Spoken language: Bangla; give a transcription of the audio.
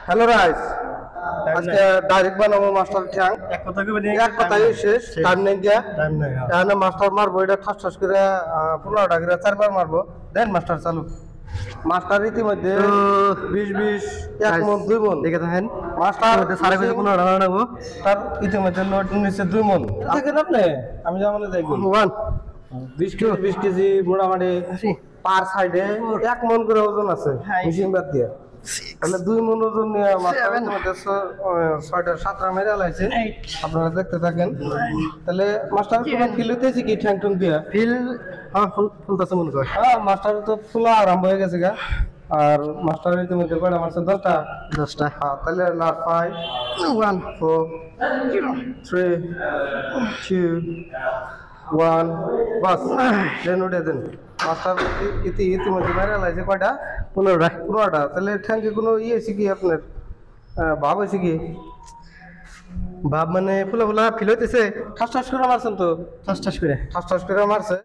হ্যালো রাইস, আজকে ডাইরেক্ট বানাবো মাস্টার ঠ্যাং। এক কথাই শেষ, টাইম নেই গিয়া। এখানে মাস্টার মারবো, এটা ঠাস ঠাস করে 15টা করে 4বার মারবো। দেন মাস্টার চালু। মাস্টার ইতিমধ্যে 20 1 মন 2 মন দেখে থাকেন। মাস্টার 15টা বানাবো, তার ইতিমধ্যে লোড নিচ্ছে 2 মন। দেখেন আপনি, আমি যেমন যাই 20 কেজি মোটামুটি পার সাইডে 1 মন করে ওজন আছে মেশিন বাদ দিয়ে। তাহলে 2 মন ওজন নিয়ে মাস্টার 6টা 7টা মেরে লাইছে। আপনারা দেখতে থাকেন। তাহলে মাস্টার কোনো ফিল হইতেছে কি ঠ্যাং টুং দিয়া? ফিল ফুলতেছে মনে করে। মাস্টার তো ফুলা আরম্ভ হয়ে গেছে গা। আর মাস্টার ইতিমধ্যে কয়টা মারছে? 10টা। তাহলে লাস্ট 5 1 4 3 2 1 বাস। দেন উঠে দেন। মাস্টার ইতিমধ্যে মেরে লাইছে কয়টা? 15টা। তাহলে ঠ্যাংকে কোনো ইয়ে আছে কি আপনার? ভাব হয়েছে কি? ভাব মানে ফুলা ফুলা ফিল হইতেছে? ঠাস ঠাস করে মারছেন তো? ঠাস ঠাস করে মারছে।